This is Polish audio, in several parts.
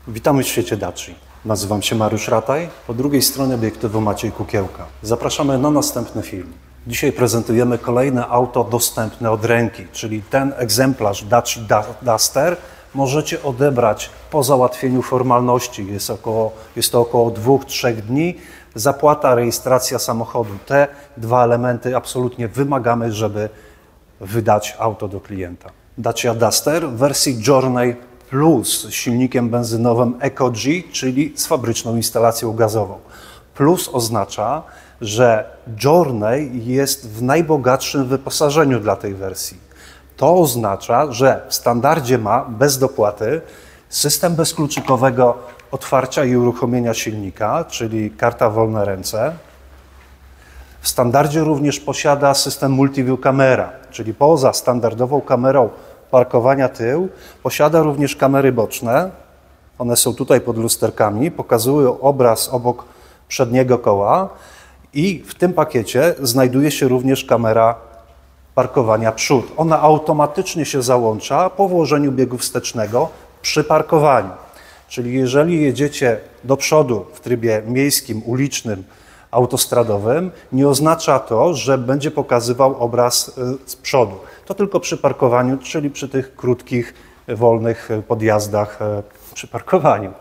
Witamy w świecie Daci. Nazywam się Mariusz Rataj, po drugiej stronie obiektywu Maciej Kukiełka. Zapraszamy na następny film. Dzisiaj prezentujemy kolejne auto dostępne od ręki, czyli ten egzemplarz Daci Duster możecie odebrać po załatwieniu formalności. Jest to około 2-3 dni. Zapłata, rejestracja samochodu. Te dwa elementy absolutnie wymagamy, żeby wydać auto do klienta. Dacia Duster w wersji Journey Plus z silnikiem benzynowym EcoG, czyli z fabryczną instalacją gazową. Plus oznacza, że Journey jest w najbogatszym wyposażeniu dla tej wersji. To oznacza, że w standardzie ma bez dopłaty system bezkluczykowego otwarcia i uruchomienia silnika, czyli karta wolne ręce. W standardzie również posiada system Multiview Camera, czyli poza standardową kamerą parkowania tył, posiada również kamery boczne. One są tutaj pod lusterkami, pokazują obraz obok przedniego koła i w tym pakiecie znajduje się również kamera parkowania przód. Ona automatycznie się załącza po włożeniu biegu wstecznego przy parkowaniu. Czyli jeżeli jedziecie do przodu w trybie miejskim, ulicznym, autostradowym, nie oznacza to, że będzie pokazywał obraz z przodu. To tylko przy parkowaniu, czyli przy tych krótkich, wolnych podjazdach przy parkowaniu.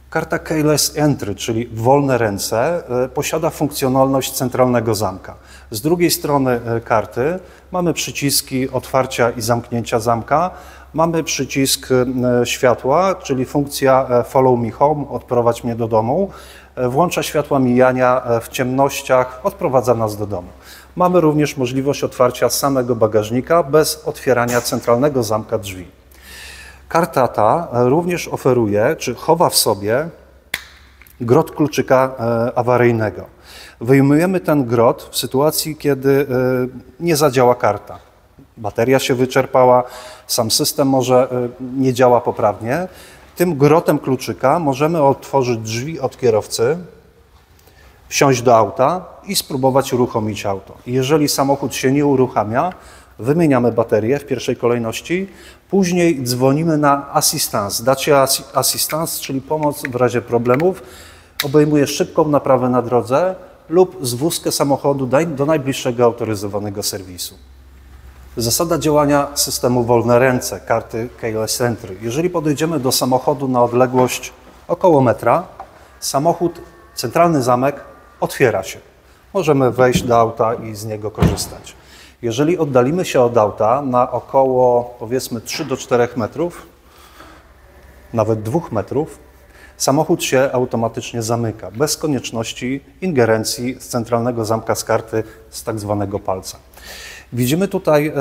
Karta Keyless Entry, czyli wolne ręce, posiada funkcjonalność centralnego zamka. Z drugiej strony karty mamy przyciski otwarcia i zamknięcia zamka, mamy przycisk światła, czyli funkcja Follow Me Home, odprowadź mnie do domu, włącza światła mijania w ciemnościach, odprowadza nas do domu. Mamy również możliwość otwarcia samego bagażnika bez otwierania centralnego zamka drzwi. Karta ta również oferuje, czy chowa w sobie grot kluczyka awaryjnego. Wyjmujemy ten grot w sytuacji, kiedy nie zadziała karta. Bateria się wyczerpała, sam system może nie działa poprawnie. Tym grotem kluczyka możemy otworzyć drzwi od kierowcy, wsiąść do auta i spróbować uruchomić auto. Jeżeli samochód się nie uruchamia, wymieniamy baterię w pierwszej kolejności, później dzwonimy na Assistance. Dacia Assistance, czyli pomoc w razie problemów, obejmuje szybką naprawę na drodze lub zwózkę samochodu do najbliższego autoryzowanego serwisu. Zasada działania systemu wolne ręce, karty Keyless Entry. Jeżeli podejdziemy do samochodu na odległość około metra, samochód, centralny zamek otwiera się. Możemy wejść do auta i z niego korzystać. Jeżeli oddalimy się od auta na około, powiedzmy, 3 do 4 metrów, nawet 2 metrów, samochód się automatycznie zamyka, bez konieczności ingerencji z centralnego zamka z karty z tak zwanego palca. Widzimy tutaj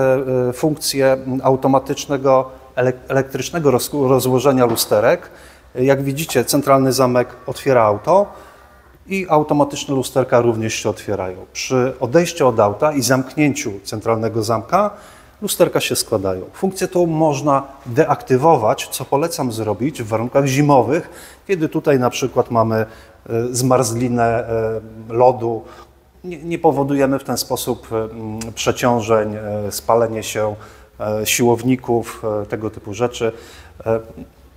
funkcję automatycznego, elektrycznego rozłożenia lusterek. Jak widzicie, centralny zamek otwiera auto i automatyczne lusterka również się otwierają. Przy odejściu od auta i zamknięciu centralnego zamka lusterka się składają. Funkcję tą można deaktywować, co polecam zrobić w warunkach zimowych, kiedy tutaj na przykład mamy zmarzlinę lodu. Nie powodujemy w ten sposób przeciążeń, spalenie się siłowników, tego typu rzeczy.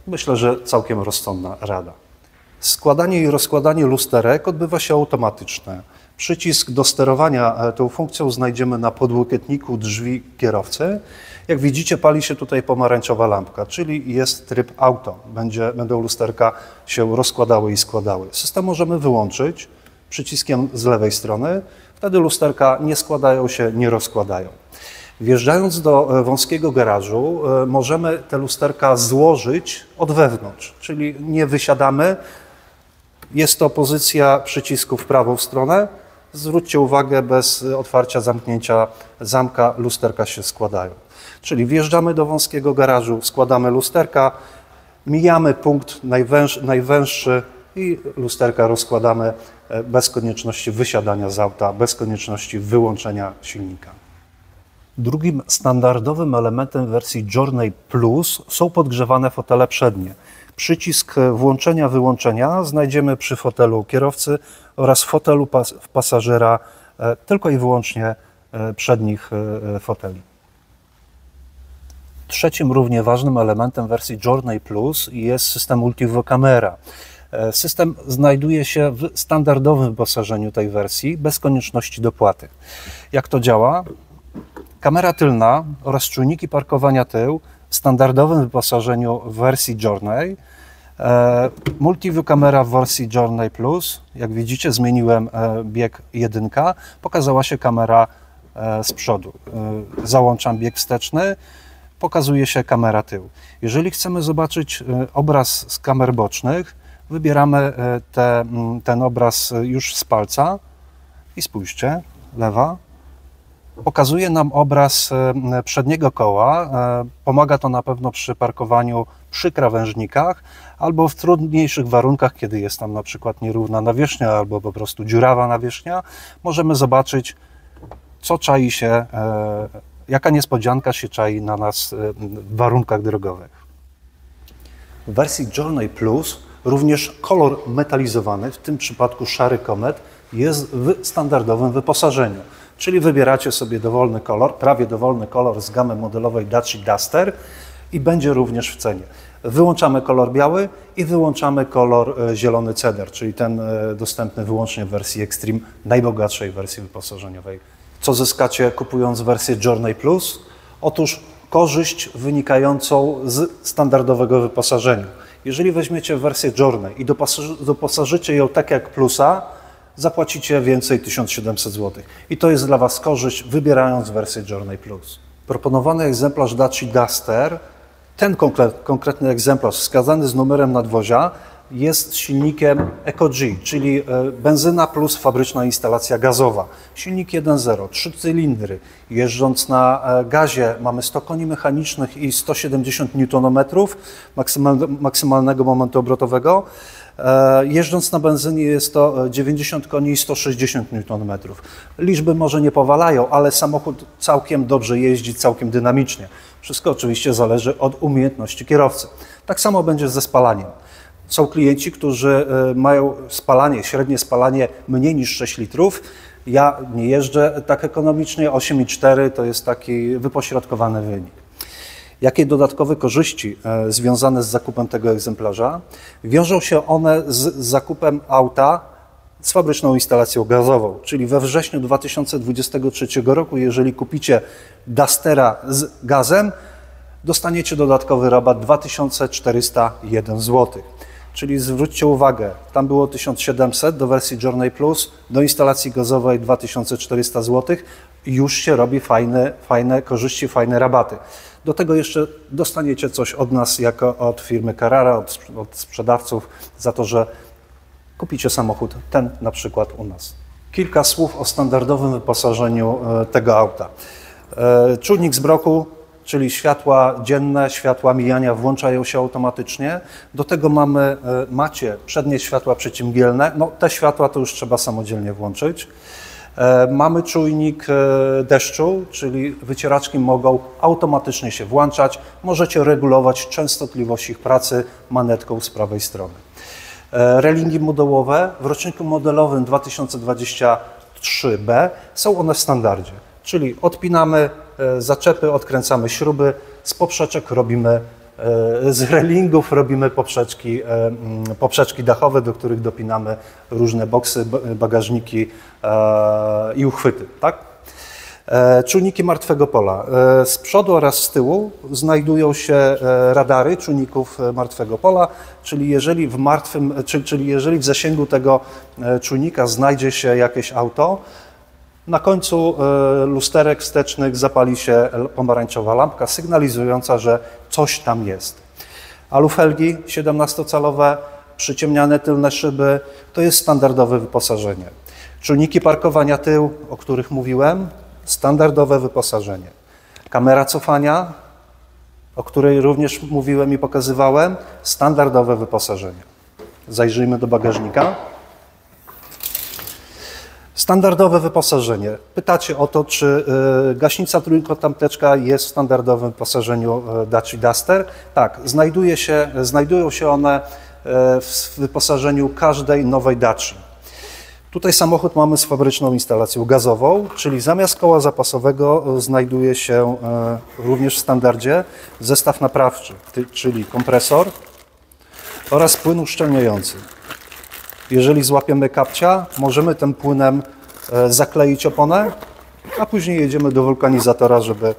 Myślę, że całkiem rozsądna rada. Składanie i rozkładanie lusterek odbywa się automatycznie. Przycisk do sterowania tą funkcją znajdziemy na podłokietniku drzwi kierowcy. Jak widzicie, pali się tutaj pomarańczowa lampka, czyli jest tryb auto. Będą lusterka się rozkładały i składały. System możemy wyłączyć przyciskiem z lewej strony. Wtedy lusterka nie składają się, nie rozkładają. Wjeżdżając do wąskiego garażu, możemy te lusterka złożyć od wewnątrz, czyli nie wysiadamy. Jest to pozycja przycisku w prawą stronę. Zwróćcie uwagę, bez otwarcia, zamknięcia zamka lusterka się składają. Czyli wjeżdżamy do wąskiego garażu, składamy lusterka, mijamy punkt najwęższy i lusterka rozkładamy bez konieczności wysiadania z auta, bez konieczności wyłączenia silnika. Drugim standardowym elementem wersji Journey Plus są podgrzewane fotele przednie. Przycisk włączenia-wyłączenia znajdziemy przy fotelu kierowcy oraz fotelu pasażera, tylko i wyłącznie przednich foteli. Trzecim równie ważnym elementem wersji Journey Plus jest system Multiview Camera. System znajduje się w standardowym wyposażeniu tej wersji, bez konieczności dopłaty. Jak to działa? Kamera tylna oraz czujniki parkowania tył w standardowym wyposażeniu w wersji Journey. Multiview Camera w wersji Journey Plus. Jak widzicie, zmieniłem bieg 1. Pokazała się kamera z przodu. Załączam bieg wsteczny. Pokazuje się kamera tył. Jeżeli chcemy zobaczyć obraz z kamer bocznych, wybieramy ten obraz już z palca i spójrzcie, lewa. Pokazuje nam obraz przedniego koła. Pomaga to na pewno przy parkowaniu przy krawężnikach albo w trudniejszych warunkach, kiedy jest tam na przykład nierówna nawierzchnia albo po prostu dziurawa nawierzchnia. Możemy zobaczyć, co czai się, jaka niespodzianka się czai na nas w warunkach drogowych. W wersji Journey Plus również kolor metalizowany, w tym przypadku szary komet, jest w standardowym wyposażeniu. Czyli wybieracie sobie dowolny kolor, prawie dowolny kolor z gamy modelowej Dacia Duster i będzie również w cenie. Wyłączamy kolor biały i wyłączamy kolor zielony cedar, czyli ten dostępny wyłącznie w wersji Extreme, najbogatszej wersji wyposażeniowej. Co zyskacie kupując wersję Journey Plus? Otóż korzyść wynikającą z standardowego wyposażenia. Jeżeli weźmiecie wersję Journey i doposażycie ją tak jak Plusa, zapłacicie więcej 1700 zł. I to jest dla Was korzyść, wybierając wersję Journey Plus. Proponowany egzemplarz Dacia Duster, ten konkretny egzemplarz wskazany z numerem nadwozia, jest silnikiem EcoG, czyli benzyna plus fabryczna instalacja gazowa. Silnik 1.0, 3 cylindry. Jeżdżąc na gazie mamy 100 koni mechanicznych i 170 Nm maksymalnego momentu obrotowego. Jeżdżąc na benzynie jest to 90 koni i 160 Nm. Liczby może nie powalają, ale samochód całkiem dobrze jeździ, całkiem dynamicznie. Wszystko oczywiście zależy od umiejętności kierowcy. Tak samo będzie ze spalaniem. Są klienci, którzy mają średnie spalanie mniej niż 6 litrów. Ja nie jeżdżę tak ekonomicznie, 8,4 to jest taki wypośrodkowany wynik. Jakie dodatkowe korzyści związane z zakupem tego egzemplarza? Wiążą się one z zakupem auta z fabryczną instalacją gazową, czyli we wrześniu 2023 roku, jeżeli kupicie Dustera z gazem, dostaniecie dodatkowy rabat 2401 zł. Czyli zwróćcie uwagę, tam było 1700 do wersji Journey Plus, do instalacji gazowej 2400 zł i już się robi fajne korzyści, fajne rabaty. Do tego jeszcze dostaniecie coś od nas, jako od firmy Carrara, od sprzedawców, za to, że kupicie samochód, ten na przykład u nas. Kilka słów o standardowym wyposażeniu tego auta. Czujnik zmroku, czyli światła dzienne, światła mijania włączają się automatycznie. Do tego macie przednie światła przeciwmgielne. No, te światła to już trzeba samodzielnie włączyć. Mamy czujnik deszczu, czyli wycieraczki mogą automatycznie się włączać. Możecie regulować częstotliwość ich pracy manetką z prawej strony. Relingi modułowe w roczniku modelowym 2023B są one w standardzie, czyli odpinamy zaczepy, odkręcamy śruby, z poprzeczek robimy, z relingów robimy poprzeczki dachowe, do których dopinamy różne boksy, bagażniki i uchwyty. Tak? Czujniki martwego pola. Z przodu oraz z tyłu znajdują się radary czujników martwego pola, czyli jeżeli w zasięgu tego czujnika znajdzie się jakieś auto, na końcu lusterek wstecznych zapali się pomarańczowa lampka sygnalizująca, że coś tam jest. Alufelgi 17-calowe, przyciemniane tylne szyby, to jest standardowe wyposażenie. Czujniki parkowania tył, o których mówiłem, standardowe wyposażenie. Kamera cofania, o której również mówiłem i pokazywałem, standardowe wyposażenie. Zajrzyjmy do bagażnika. Standardowe wyposażenie. Pytacie o to, czy gaśnica trójkątna jest w standardowym wyposażeniu Dacia Duster. Tak, znajdują się one w wyposażeniu każdej nowej Daci. Tutaj samochód mamy z fabryczną instalacją gazową, czyli zamiast koła zapasowego znajduje się również w standardzie zestaw naprawczy, czyli kompresor oraz płyn uszczelniający. Jeżeli złapiemy kapcia, możemy tym płynem zakleić oponę, a później jedziemy do wulkanizatora, żeby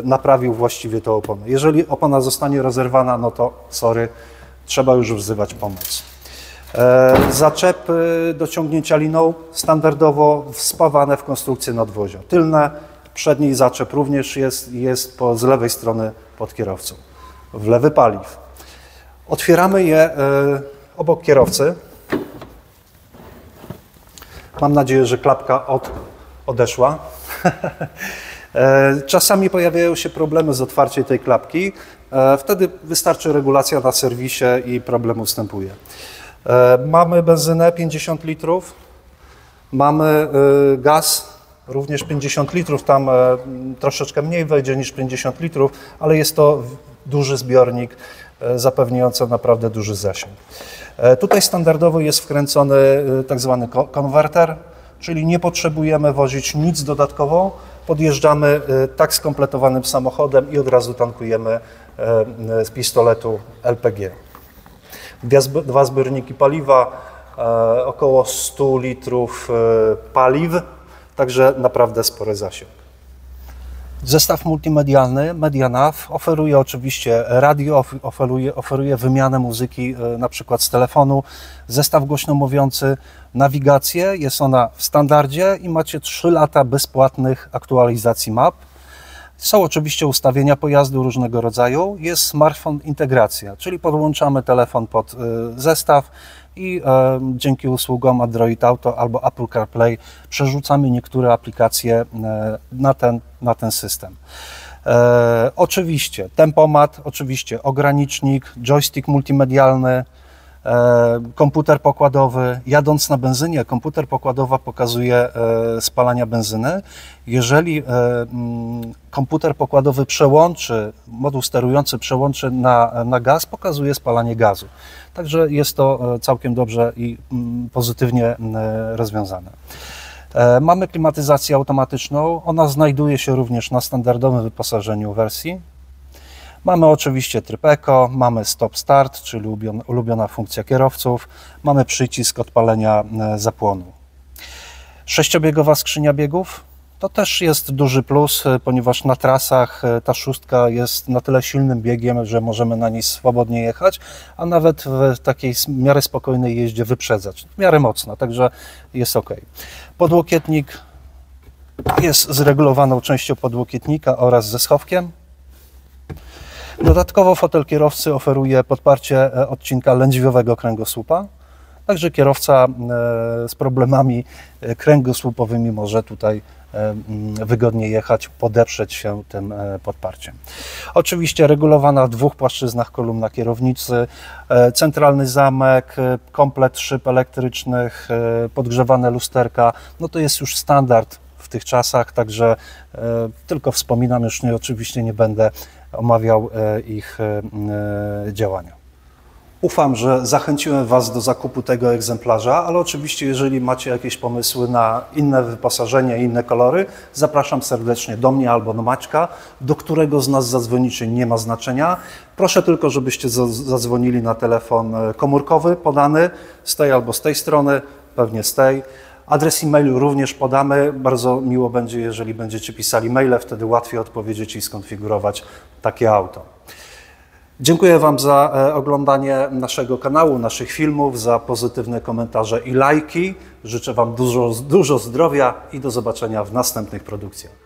naprawił właściwie tę oponę. Jeżeli opona zostanie rozerwana, no to sorry, trzeba już wzywać pomoc. Zaczepy do ciągnięcia liną standardowo wspawane w konstrukcję nadwozia. Tylne, przedni zaczep również jest z lewej strony pod kierowcą. Wlewy paliw. Otwieramy je obok kierowcy. Mam nadzieję, że klapka odeszła. Czasami pojawiają się problemy z otwarciem tej klapki. Wtedy wystarczy regulacja na serwisie i problem ustępuje. Mamy benzynę 50 litrów. Mamy gaz również 50 litrów. Tam troszeczkę mniej wejdzie niż 50 litrów, ale jest to duży zbiornik zapewniający naprawdę duży zasięg. Tutaj standardowo jest wkręcony tak zwany konwerter, czyli nie potrzebujemy wozić nic dodatkowo. Podjeżdżamy tak skompletowanym samochodem i od razu tankujemy z pistoletu LPG. Dwa zbiorniki paliwa, około 100 litrów paliw, także naprawdę spory zasięg. Zestaw multimedialny MediaNav oferuje oczywiście radio, oferuje wymianę muzyki na przykład z telefonu, zestaw głośno mówiący, nawigację, jest ona w standardzie i macie 3 lata bezpłatnych aktualizacji map. Są oczywiście ustawienia pojazdu różnego rodzaju, jest smartphone integracja, czyli podłączamy telefon pod zestaw i dzięki usługom Android Auto albo Apple CarPlay przerzucamy niektóre aplikacje na ten system. Oczywiście tempomat, oczywiście ogranicznik, joystick multimedialny, komputer pokładowy. Jadąc na benzynie, komputer pokładowa pokazuje spalania benzyny. Jeżeli komputer pokładowy przełączy, moduł sterujący przełączy na gaz, pokazuje spalanie gazu. Także jest to całkiem dobrze i pozytywnie rozwiązane. Mamy klimatyzację automatyczną. Ona znajduje się również na standardowym wyposażeniu wersji. Mamy oczywiście tryb Eco, mamy Stop Start, czyli ulubiona funkcja kierowców. Mamy przycisk odpalenia zapłonu. 6-biegowa skrzynia biegów. To też jest duży plus, ponieważ na trasach ta szóstka jest na tyle silnym biegiem, że możemy na niej swobodnie jechać, a nawet w takiej w miarę spokojnej jeździe wyprzedzać. W miarę mocno, także jest ok. Podłokietnik jest z regulowaną częścią podłokietnika oraz ze schowkiem. Dodatkowo fotel kierowcy oferuje podparcie odcinka lędźwiowego kręgosłupa, także kierowca z problemami kręgosłupowymi może tutaj wygodnie jechać, podeprzeć się tym podparciem. Oczywiście regulowana w 2 płaszczyznach kolumna kierownicy, centralny zamek, komplet szyb elektrycznych, podgrzewane lusterka, no to jest już standard w tych czasach, także tylko wspominam, już oczywiście nie będę omawiał ich działania. Ufam, że zachęciłem Was do zakupu tego egzemplarza, ale oczywiście jeżeli macie jakieś pomysły na inne wyposażenie, inne kolory, zapraszam serdecznie do mnie albo do Maćka, do którego z nas zadzwonicie, nie ma znaczenia. Proszę tylko, żebyście zadzwonili na telefon komórkowy podany z tej albo z tej strony, pewnie z tej. Adres e-mailu również podamy. Bardzo miło będzie, jeżeli będziecie pisali maile, wtedy łatwiej odpowiedzieć i skonfigurować takie auto. Dziękuję Wam za oglądanie naszego kanału, naszych filmów, za pozytywne komentarze i lajki. Życzę Wam dużo zdrowia i do zobaczenia w następnych produkcjach.